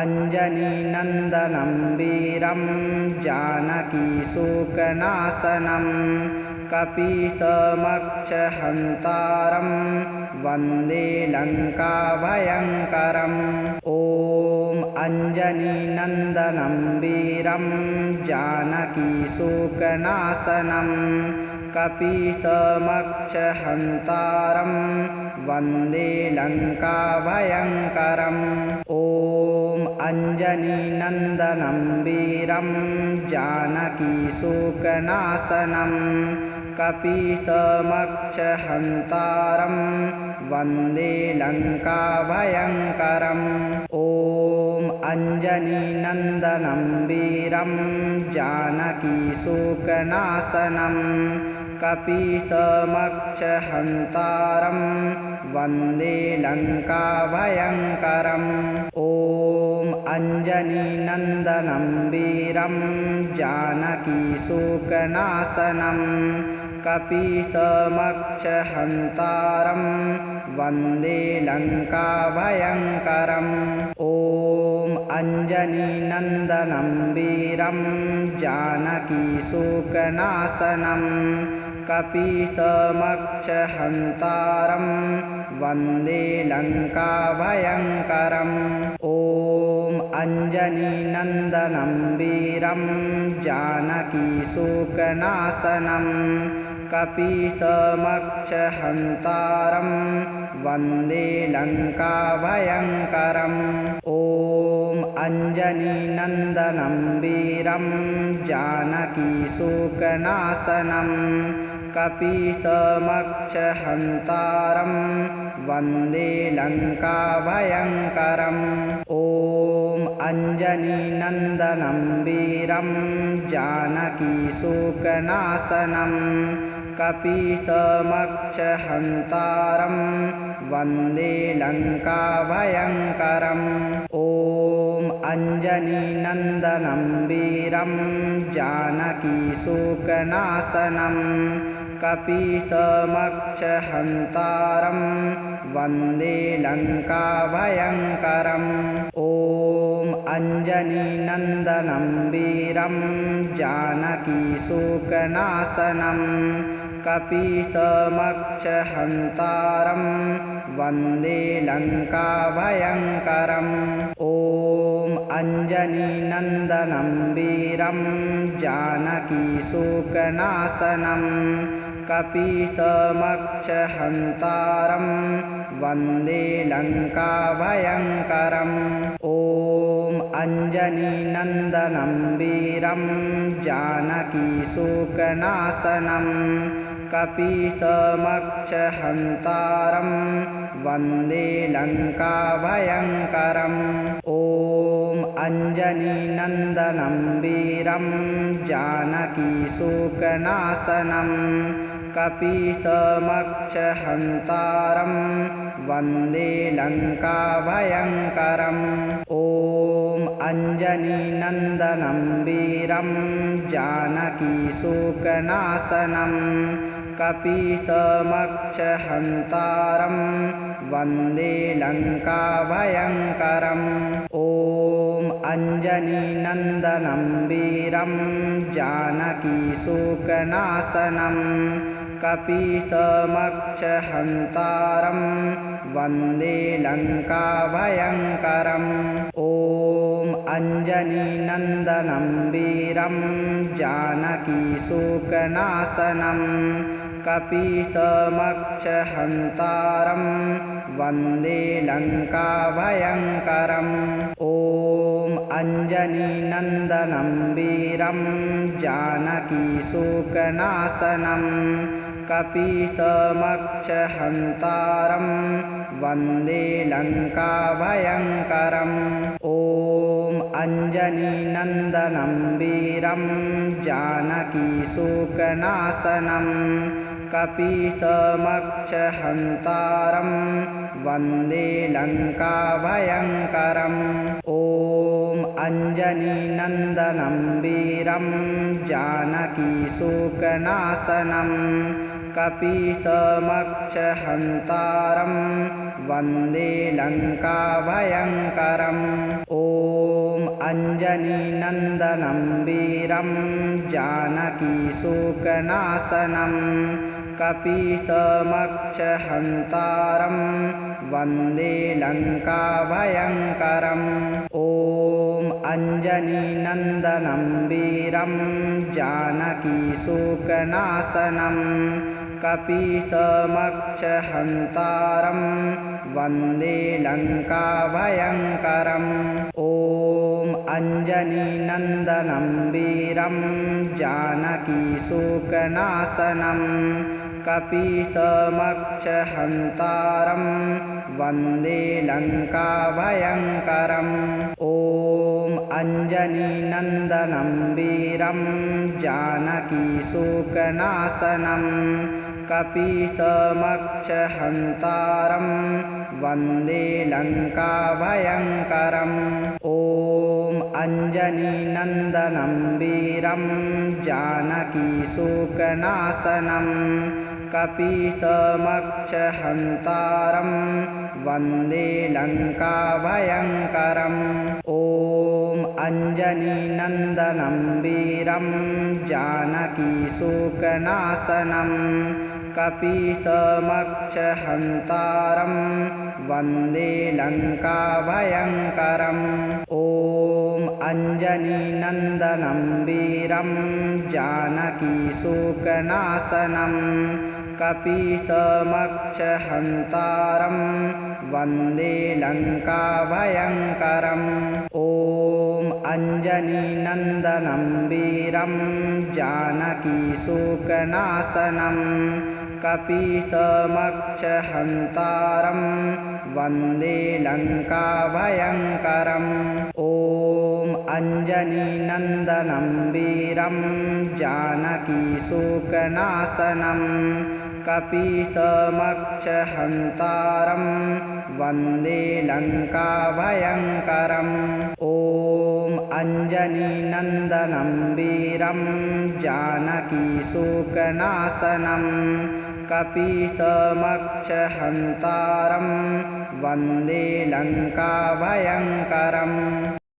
अञ्जनीनन्दनं वीरं जानकीशोकनाशनं कपीशमक्षहन्तारं वन्दे लङ्काभयङ्करम् ॐ अञ्जनीनन्दनं वीरं जानकीशोकनाशनं कपीशमक्षहन्तारं वन्दे लङ्काभयङ्करम् ॐ अञ्जनीनन्दनं वीरं जानकीशोकनाशनं कपीशमक्षहन्तारं वन्दे लङ्काभयङ्करम् ॐ अञ्जनीनन्दनं वीरं जानकीशोकनाशनं कपीशमक्षहन्तारं वन्दे लङ्काभयङ्करम् ॐ अञ्जनीनन्दनं वीरं जानकीशोकनाशनं कपीशमक्षहन्तारं वन्दे लङ्काभयङ्करम् ॐ अञ्जनीनन्दनं वीरं जानकीशोकनाशनं कपीशमक्षहन्तारं वन्दे लङ्काभयङ्करम् ॐ अञ्जनीनन्दनं वीरं जानकीशोकनाशनं कपीशमक्षहन्तारं वन्दे लङ्काभयङ्करम् ॐ अञ्जनीनन्दनं वीरं जानकीशोकनाशनं कपीशमक्षहन्तारं वन्दे लङ्काभयङ्करम् ॐ अञ्जनीनन्दनं वीरं जानकीशोकनाशनं कपीशमक्षहन्तारं वन्दे लङ्काभयङ्करम् ॐ अञ्जनीनन्दनं वीरं जानकीशोकनाशनं कपीशमक्षहन्तारं वन्दे लङ्काभयङ्करम् ॐ अञ्जनीनन्दनं वीरं जानकीशोकनाशनं कपीशमक्षहन्तारं वन्दे लङ्काभयङ्करम् ॐ अञ्जनीनन्दनं वीरं जानकीशोकनाशनं कपीशमक्षहन्तारं वन्दे लङ्काभयङ्करम् ॐ अञ्जनीनन्दनं वीरं जानकीशोकनाशनं कपीशमक्षहन्तारं वन्दे लङ्काभयङ्करम् ॐ अञ्जनीनन्दनं वीरं जानकीशोकनाशनं कपीशमक्षहन्तारं वन्दे लङ्काभयङ्करम् ॐ अञ्जनीनन्दनं वीरं जानकीशोकनाशनं कपीशमक्षहन्तारं वन्दे लङ्काभयङ्करम् ॐ अञ्जनीनन्दनं वीरं जानकीशोकनाशनं कपीशमक्षहन्तारं वन्दे लङ्काभयङ्करम् ॐ अञ्जनीनन्दनं वीरं जानकीशोकनाशनं कपीशमक्षहन्तारं वन्दे लङ्काभयङ्करम् ॐ अञ्जनीनन्दनं वीरं जानकीशोकनाशनं कपीशमक्षहन्तारं वन्दे लङ्काभयङ्करम् ॐ अञ्जनीनन्दनं वीरं जानकीशोकनाशनं कपीशमक्षहन्तारं वन्दे लङ्काभयङ्करम् ॐ अञ्जनीनन्दनं वीरं जानकीशोकनाशनं कपीशमक्षहन्तारं वन्दे लङ्काभयङ्करम् ॐ अञ्जनीनन्दनं वीरं जानकीशोकनाशनं कपीशमक्षहन्तारं वन्दे लङ्काभयङ्करम् ॐ अञ्जनीनन्दनं वीरं जानकीशोकनाशनं कपीशमक्षहन्तारं वन्दे लङ्काभयङ्करम् ॐ अञ्जनीनन्दनं वीरं जानकीशोकनाशनं कपीशमक्षहन्तारं वन्दे लङ्काभयङ्करम् ॐ अञ्जनीनन्दनं वीरं जानकीशोकनाशनं कपीशमक्षहन्तारं वन्दे लङ्काभयङ्करम् ॐ अञ्जनीनन्दनं वीरं जानकीशोकनाशनं कपीशमक्षहन्तारं वन्दे लङ्काभयङ्करम् ॐ अञ्जनीनन्दनं वीरं जानकीशोकनाशनं कपीशमक्षहन्तारं वन्दे लङ्काभयङ्करम् ॐ अञ्जनीनन्दनं वीरं जानकीशोकनाशनं कपीशमक्षहन्तारं वन्दे लङ्काभयङ्करम् ॐ अञ्जनीनन्दनं वीरं जानकीशोकनाशनं कपीशमक्षहन्तारं वन्दे लङ्काभयङ्करम् ॐ अञ्जनीनन्दनं वीरं जानकीशोकनाशनं कपीशमक्षहन्तारं वन्दे लङ्काभयङ्करम् ॐ अञ्जनीनन्दनं वीरं जानकीशोकनाशनं कपीशमक्षहन्तारं वन्दे लङ्काभयङ्करम्।